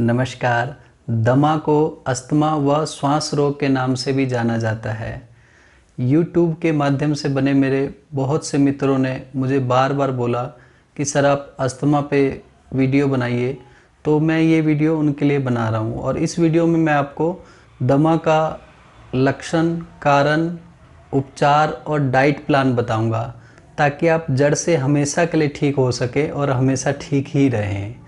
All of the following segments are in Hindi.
नमस्कार। दमा को अस्थमा व श्वास रोग के नाम से भी जाना जाता है। यूट्यूब के माध्यम से बने मेरे बहुत से मित्रों ने मुझे बार बार बोला कि सर आप अस्थमा पे वीडियो बनाइए, तो मैं ये वीडियो उनके लिए बना रहा हूँ। और इस वीडियो में मैं आपको दमा का लक्षण, कारण, उपचार और डाइट प्लान बताऊँगा, ताकि आप जड़ से हमेशा के लिए ठीक हो सके और हमेशा ठीक ही रहें।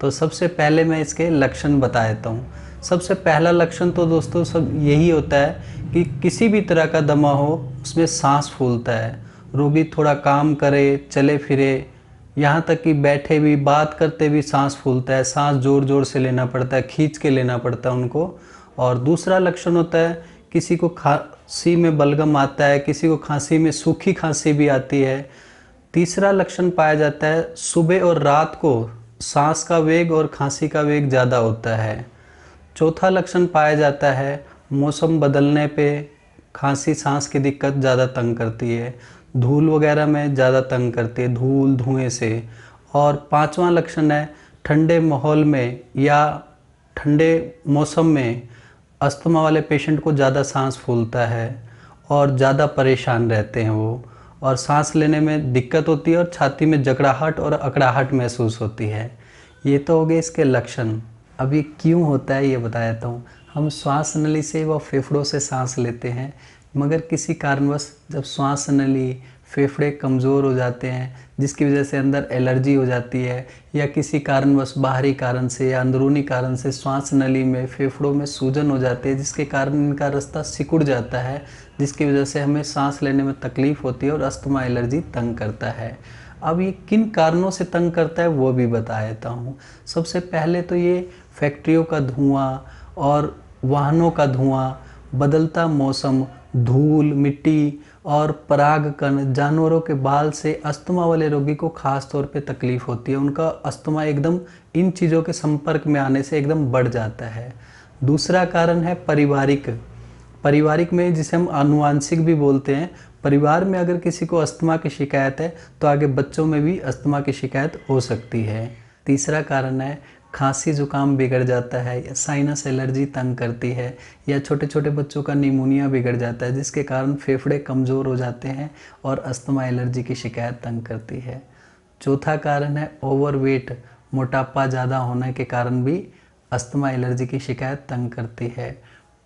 तो सबसे पहले मैं इसके लक्षण बता देता हूँ। सबसे पहला लक्षण तो दोस्तों सब यही होता है कि किसी भी तरह का दमा हो उसमें सांस फूलता है। रोगी थोड़ा काम करे, चले फिरे, यहाँ तक कि बैठे भी, बात करते भी सांस फूलता है। सांस ज़ोर ज़ोर से लेना पड़ता है, खींच के लेना पड़ता है उनको। और दूसरा लक्षण होता है किसी को खांसी में बलगम आता है, किसी को खांसी में सूखी खांसी भी आती है। तीसरा लक्षण पाया जाता है सुबह और रात को सांस का वेग और खांसी का वेग ज़्यादा होता है। चौथा लक्षण पाया जाता है मौसम बदलने पे खांसी, सांस की दिक्कत ज़्यादा तंग करती है, धूल वगैरह में ज़्यादा तंग करती है, धूल धुएं से। और पांचवा लक्षण है ठंडे माहौल में या ठंडे मौसम में अस्थमा वाले पेशेंट को ज़्यादा सांस फूलता है और ज़्यादा परेशान रहते हैं वो, और सांस लेने में दिक्कत होती है और छाती में जकड़ाहट और अकड़ाहट महसूस होती है। ये तो हो गए इसके लक्षण। अब ये क्यों होता है ये बता देता हूँ। हम श्वास नली से व फेफड़ों से सांस लेते हैं, मगर किसी कारणवश जब श्वास नली, फेफड़े कमज़ोर हो जाते हैं, जिसकी वजह से अंदर एलर्जी हो जाती है, या किसी कारणवश बाहरी कारण से या अंदरूनी कारण से श्वास नली में, फेफड़ों में सूजन हो जाती है, जिसके कारण इनका रास्ता सिकुड़ जाता है, जिसकी वजह से हमें सांस लेने में तकलीफ़ होती है और अस्थमा एलर्जी तंग करता है। अब ये किन कारणों से तंग करता है वो भी बता देता हूँ। सबसे पहले तो ये फैक्ट्रियों का धुआं और वाहनों का धुआं, बदलता मौसम, धूल, मिट्टी और परागकण, जानवरों के बाल से अस्थमा वाले रोगी को खास तौर पे तकलीफ़ होती है। उनका अस्थमा एकदम इन चीज़ों के संपर्क में आने से एकदम बढ़ जाता है। दूसरा कारण है पारिवारिक में, जिसे हम आनुवांशिक भी बोलते हैं। परिवार में अगर किसी को अस्थमा की शिकायत है तो आगे बच्चों में भी अस्थमा की शिकायत हो सकती है। तीसरा कारण है खांसी जुकाम बिगड़ जाता है, या साइनस एलर्जी तंग करती है, या छोटे छोटे बच्चों का निमोनिया बिगड़ जाता है, जिसके कारण फेफड़े कमज़ोर हो जाते हैं और अस्थमा एलर्जी की शिकायत तंग करती है। चौथा कारण है ओवरवेट, मोटापा ज़्यादा होने के कारण भी अस्थमा एलर्जी की शिकायत तंग करती है।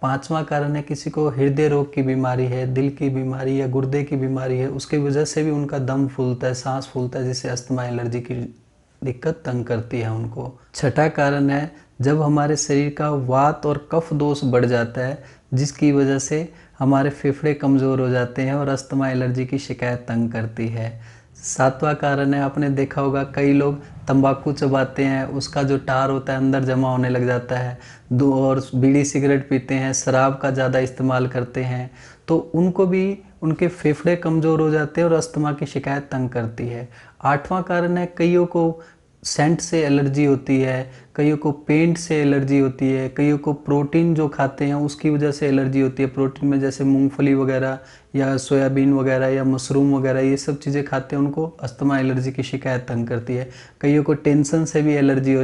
पांचवा कारण है किसी को हृदय रोग की बीमारी है, दिल की बीमारी या गुर्दे की बीमारी है, उसकी वजह से भी उनका दम फूलता है, सांस फूलता है, जिससे अस्थमा एलर्जी की दिक्कत तंग करती है उनको। छठा कारण है जब हमारे शरीर का वात और कफ दोष बढ़ जाता है, जिसकी वजह से हमारे फेफड़े कमज़ोर हो जाते हैं और अस्थमा एलर्जी की शिकायत तंग करती है। सातवां कारण है, आपने देखा होगा कई लोग तंबाकू चबाते हैं, उसका जो टार होता है अंदर जमा होने लग जाता है। दो और बीड़ी सिगरेट पीते हैं, शराब का ज़्यादा इस्तेमाल करते हैं, तो उनको भी उनके फेफड़े कमज़ोर हो जाते हैं और अस्थमा की शिकायत तंग करती है। आठवां कारण है कईयों को सेंट से एलर्जी होती है, कईयों को पेंट से एलर्जी होती है, कईयों को प्रोटीन जो खाते हैं उसकी वजह से एलर्जी होती है। प्रोटीन में जैसे मूंगफली वगैरह या सोयाबीन वगैरह या मशरूम वगैरह, ये सब चीज़ें खाते हैं, उनको अस्थमा एलर्जी की शिकायत तंग करती है। कईयों को टेंशन से भी एलर्जी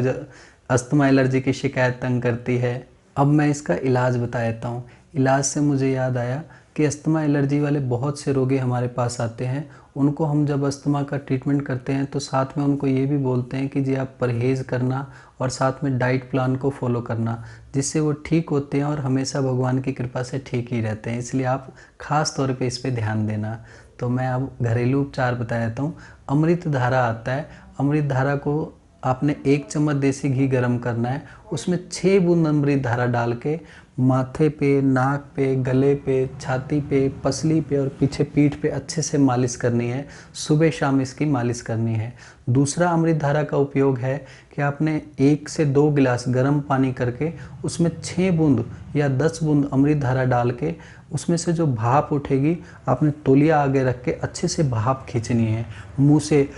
अस्थमा एलर्जी की शिकायत तंग करती है। अब मैं इसका इलाज बता देता हूँ। इलाज से मुझे याद आया कि अस्थमा एलर्जी वाले बहुत से रोगी हमारे पास आते हैं। उनको हम जब अस्थमा का ट्रीटमेंट करते हैं तो साथ में उनको ये भी बोलते हैं कि जी आप परहेज़ करना और साथ में डाइट प्लान को फॉलो करना, जिससे वो ठीक होते हैं और हमेशा भगवान की कृपा से ठीक ही रहते हैं। इसलिए आप ख़ास तौर पे इस पे ध्यान देना। तो मैं अब घरेलू उपचार बता देता हूँ। अमृत धारा आता है। अमृत धारा को आपने 1 चम्मच देसी घी गरम करना है, उसमें 6 बूंद अमृत धारा डाल के माथे पे, नाक पे, गले पे, छाती पे, पसली पे और पीछे पीठ पे अच्छे से मालिश करनी है। सुबह शाम इसकी मालिश करनी है। दूसरा अमृत धारा का उपयोग है कि आपने 1 से 2 गिलास गर्म पानी करके उसमें 6 बूंद या 10 बूंद अमृत धारा डाल के उसमें से जो भाप उठेगी, आपने तौलिया आगे रख के अच्छे से भाप खींचनी है। मुँह से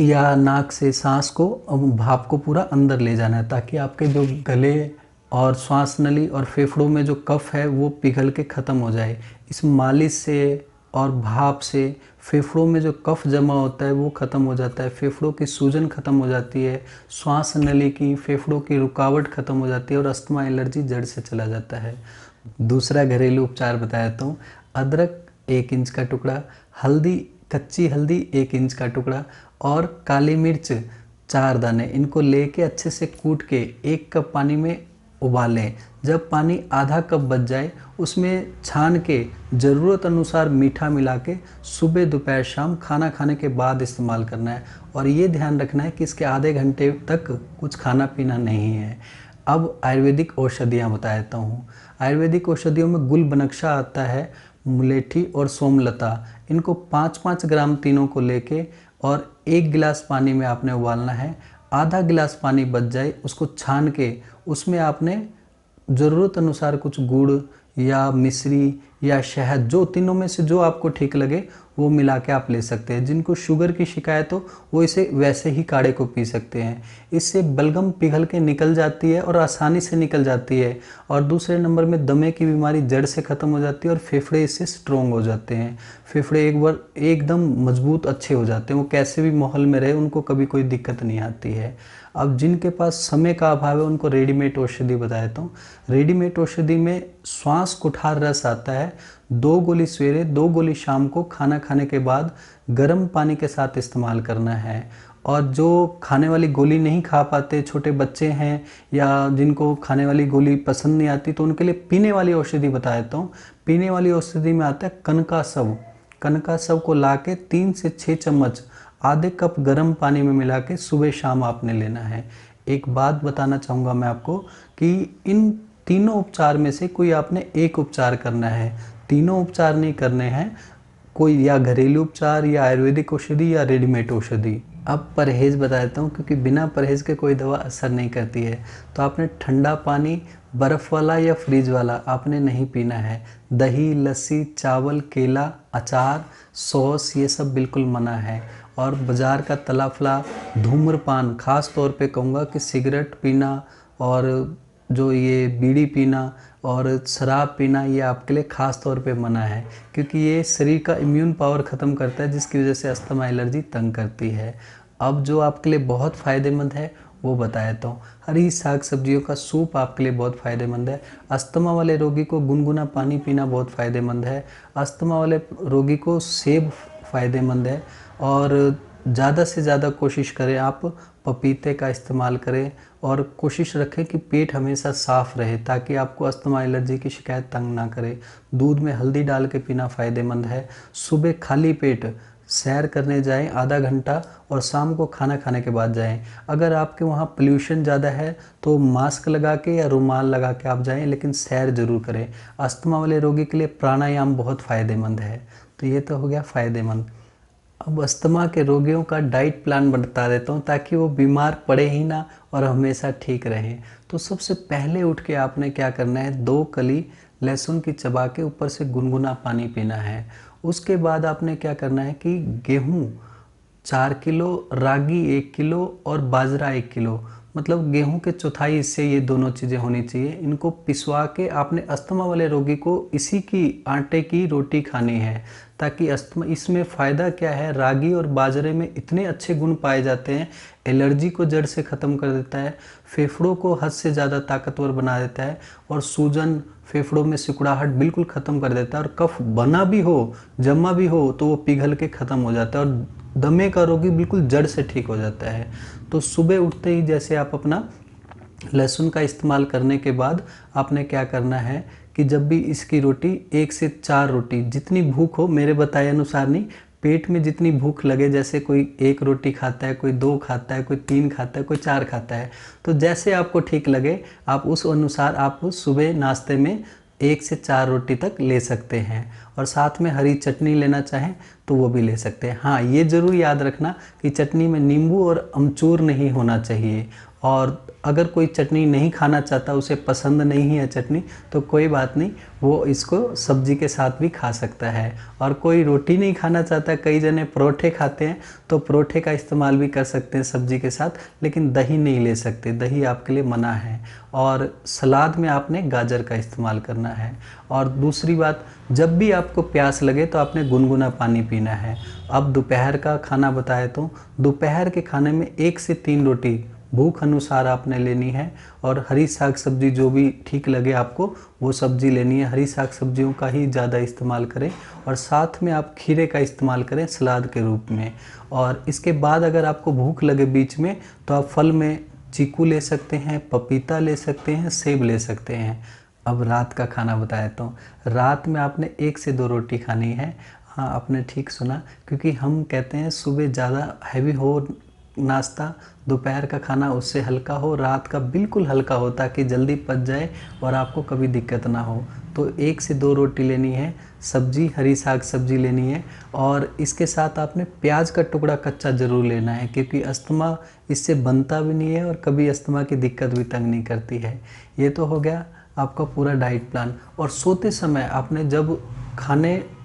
या नाक से सांस को, भाप को पूरा अंदर ले जाना है, ताकि आपके जो गले और श्वास नली और फेफड़ों में जो कफ है वो पिघल के ख़त्म हो जाए। इस मालिश से और भाप से फेफड़ों में जो कफ जमा होता है वो ख़त्म हो जाता है, फेफड़ों की सूजन ख़त्म हो जाती है, श्वास नली की, फेफड़ों की रुकावट ख़त्म हो जाती है और अस्थमा एलर्जी जड़ से चला जाता है। दूसरा घरेलू उपचार बता देता हूँ। अदरक 1 इंच का टुकड़ा, हल्दी, कच्ची हल्दी 1 इंच का टुकड़ा और काली मिर्च 4 दाने, इनको लेके अच्छे से कूट के 1 कप पानी में उबालें। जब पानी आधा कप बच जाए उसमें छान के ज़रूरत अनुसार मीठा मिला के सुबह दोपहर शाम खाना खाने के बाद इस्तेमाल करना है। और ये ध्यान रखना है कि इसके आधे घंटे तक कुछ खाना पीना नहीं है। अब आयुर्वेदिक औषधियाँ बता देता हूँ। आयुर्वेदिक औषधियों में गुलबनक्षा आता है, मुलेठी और सोमलता, इनको 5-5 ग्राम तीनों को लेके और 1 गिलास पानी में आपने उबालना है। आधा गिलास पानी बच जाए उसको छान के उसमें आपने ज़रूरत अनुसार कुछ गुड़ या मिश्री या शहद, जो तीनों में से जो आपको ठीक लगे वो मिला के आप ले सकते हैं। जिनको शुगर की शिकायत हो वो इसे वैसे ही काढ़े को पी सकते हैं। इससे बलगम पिघल के निकल जाती है और आसानी से निकल जाती है। और दूसरे नंबर में दमे की बीमारी जड़ से ख़त्म हो जाती है और फेफड़े इससे स्ट्रोंग हो जाते हैं। फेफड़े एक बार एकदम मजबूत अच्छे हो जाते हैं, वो कैसे भी माहौल में रहे उनको कभी कोई दिक्कत नहीं आती है। अब जिनके पास समय का अभाव है उनको रेडीमेड औषधि बता देता हूँ। रेडीमेड औषधि में श्वास कुठार रस आता है, 2 गोली सवेरे 2 गोली शाम को खाना खाने के बाद गर्म पानी के साथ इस्तेमाल करना है। और जो खाने वाली गोली नहीं खा पाते, छोटे बच्चे हैं या जिनको खाने वाली गोली पसंद नहीं आती, तो उनके लिए पीने वाली औषधि बता देता हूँ। पीने वाली औषधि में आता है कनकासव। कनकासव को ला के 3 से 6 चम्मच आधे कप गर्म पानी में मिला के सुबह शाम आपने लेना है। एक बात बताना चाहूँगा मैं आपको कि इन तीनों उपचार में से कोई आपने एक उपचार करना है, तीनों उपचार नहीं करने हैं। कोई या घरेलू उपचार या आयुर्वेदिक औषधि या रेडीमेड औषधि। अब परहेज़ बता देता हूँ, क्योंकि बिना परहेज़ के कोई दवा असर नहीं करती है। तो आपने ठंडा पानी बर्फ़ वाला या फ्रिज वाला आपने नहीं पीना है। दही, लस्सी, चावल, केला, अचार, सॉस, ये सब बिल्कुल मना है। और बाज़ार का तला फला, धूम्रपान, ख़ास तौर पे कहूँगा कि सिगरेट पीना और जो ये बीड़ी पीना और शराब पीना, ये आपके लिए ख़ास तौर पे मना है, क्योंकि ये शरीर का इम्यून पावर ख़त्म करता है, जिसकी वजह से अस्थमा एलर्जी तंग करती है। अब जो आपके लिए बहुत फ़ायदेमंद है वो बता देता हूँ। हरी साग सब्जियों का सूप आपके लिए बहुत फ़ायदेमंद है। अस्थमा वाले रोगी को गुनगुना पानी पीना बहुत फ़ायदेमंद है। अस्थमा वाले रोगी को सेब फ़ायदेमंद है। और ज़्यादा से ज़्यादा कोशिश करें आप पपीते का इस्तेमाल करें और कोशिश रखें कि पेट हमेशा साफ़ रहे, ताकि आपको अस्थमा एलर्जी की शिकायत तंग ना करे। दूध में हल्दी डाल के पीना फ़ायदेमंद है। सुबह खाली पेट सैर करने जाएं आधा घंटा और शाम को खाना खाने के बाद जाएं। अगर आपके वहाँ पोल्यूशन ज़्यादा है तो मास्क लगा के या रुमाल लगा के आप जाएं, लेकिन सैर ज़रूर करें। अस्थमा वाले रोगी के लिए प्राणायाम बहुत फ़ायदेमंद है। तो ये तो हो गया फ़ायदेमंद। अब अस्थमा के रोगियों का डाइट प्लान बता देता हूँ, ताकि वो बीमार पड़े ही ना और हमेशा ठीक रहें। तो सबसे पहले उठ के आपने क्या करना है, 2 कली लहसुन की चबा के ऊपर से गुनगुना पानी पीना है। उसके बाद आपने क्या करना है कि गेहूँ 4 किलो, रागी 1 किलो और बाजरा 1 किलो, मतलब गेहूं के चौथाई हिस्से ये दोनों चीज़ें होनी चाहिए। इनको पिसवा के आपने अस्थमा वाले रोगी को इसी की आटे की रोटी खानी है, ताकि अस्थमा, इसमें फ़ायदा क्या है, रागी और बाजरे में इतने अच्छे गुण पाए जाते हैं। एलर्जी को जड़ से ख़त्म कर देता है, फेफड़ों को हद से ज़्यादा ताकतवर बना देता है और सूजन, फेफड़ों में सिकुड़ाहट बिल्कुल ख़त्म कर देता है। और कफ बना भी हो, जमा भी हो, तो वो पिघल के ख़त्म हो जाता है और दमे का रोगी बिल्कुल जड़ से ठीक हो जाता है। तो सुबह उठते ही जैसे आप अपना लहसुन का इस्तेमाल करने के बाद आपने क्या करना है कि जब भी इसकी रोटी 1 से 4 रोटी, जितनी भूख हो, मेरे बताए अनुसार नहीं, पेट में जितनी भूख लगे, जैसे कोई 1 रोटी खाता है, कोई 2 खाता है, कोई 3 खाता है, कोई 4 खाता है, तो जैसे आपको ठीक लगे आप उस अनुसार आप सुबह नाश्ते में 1 से 4 रोटी तक ले सकते हैं। और साथ में हरी चटनी लेना चाहें तो वो भी ले सकते हैं। हाँ, ये ज़रूर याद रखना कि चटनी में नींबू और अमचूर नहीं होना चाहिए। और अगर कोई चटनी नहीं खाना चाहता, उसे पसंद नहीं है चटनी, तो कोई बात नहीं, वो इसको सब्जी के साथ भी खा सकता है। और कोई रोटी नहीं खाना चाहता, कई जने परोठे खाते हैं, तो परोठे का इस्तेमाल भी कर सकते हैं सब्जी के साथ, लेकिन दही नहीं ले सकते, दही आपके लिए मना है। और सलाद में आपने गाजर का इस्तेमाल करना है। और दूसरी बात, जब भी आपको प्यास लगे तो आपने गुनगुना पानी पीना है। अब दोपहर का खाना बताए तो दोपहर के खाने में 1 से 3 रोटी भूख अनुसार आपने लेनी है। और हरी साग सब्जी जो भी ठीक लगे आपको वो सब्जी लेनी है। हरी साग सब्जियों का ही ज़्यादा इस्तेमाल करें और साथ में आप खीरे का इस्तेमाल करें सलाद के रूप में। और इसके बाद अगर आपको भूख लगे बीच में, तो आप फल में चीकू ले सकते हैं, पपीता ले सकते हैं, सेब ले सकते हैं। अब रात का खाना बताया तो रात में आपने 1 से 2 रोटी खानी है। हाँ, आपने ठीक सुना, क्योंकि हम कहते हैं सुबह ज़्यादा हैवी हो नाश्ता, दोपहर का खाना उससे हल्का हो, रात का बिल्कुल हल्का हो, ताकि जल्दी पच जाए और आपको कभी दिक्कत ना हो। तो 1 से 2 रोटी लेनी है, सब्जी हरी साग सब्जी लेनी है। और इसके साथ आपने प्याज का टुकड़ा कच्चा ज़रूर लेना है, क्योंकि अस्थमा इससे बनता भी नहीं है और कभी अस्थमा की दिक्कत भी तंग नहीं करती है। ये तो हो गया आपका पूरा डाइट प्लान। और सोते समय आपने जब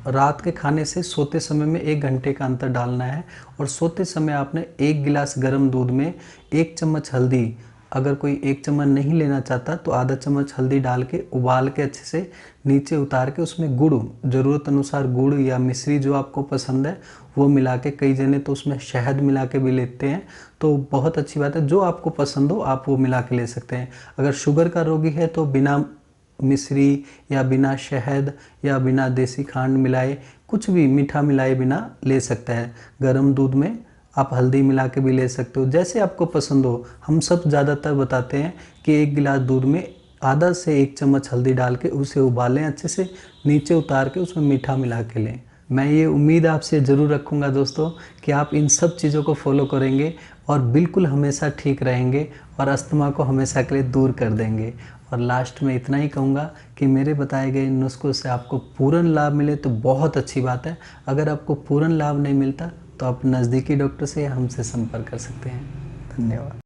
रात के खाने से सोते समय में 1 घंटे का अंतर डालना है। और सोते समय आपने 1 गिलास गर्म दूध में 1 चम्मच हल्दी, अगर कोई 1 चम्मच नहीं लेना चाहता तो आधा चम्मच हल्दी डाल के उबाल के अच्छे से नीचे उतार के उसमें गुड़, ज़रूरत अनुसार गुड़ या मिश्री जो आपको पसंद है वो मिला के, कई जने तो उसमें शहद मिला के भी लेते हैं, तो बहुत अच्छी बात है। जो आपको पसंद हो आप वो मिला के ले सकते हैं। अगर शुगर का रोगी है तो बिना मिश्री या बिना शहद या बिना देसी खांड मिलाए, कुछ भी मीठा मिलाए बिना ले सकता है। गर्म दूध में आप हल्दी मिला के भी ले सकते हो, जैसे आपको पसंद हो। हम सब ज़्यादातर बताते हैं कि 1 गिलास दूध में आधा से 1 चम्मच हल्दी डाल के उसे उबालें अच्छे से, नीचे उतार के उसमें मीठा मिला के लें। मैं ये उम्मीद आपसे ज़रूर रखूँगा दोस्तों कि आप इन सब चीज़ों को फॉलो करेंगे और बिल्कुल हमेशा ठीक रहेंगे और अस्थमा को हमेशा के लिए दूर कर देंगे। और लास्ट में इतना ही कहूँगा कि मेरे बताए गए नुस्खों से आपको पूर्ण लाभ मिले तो बहुत अच्छी बात है। अगर आपको पूर्ण लाभ नहीं मिलता तो आप नज़दीकी डॉक्टर से या हमसे संपर्क कर सकते हैं। धन्यवाद।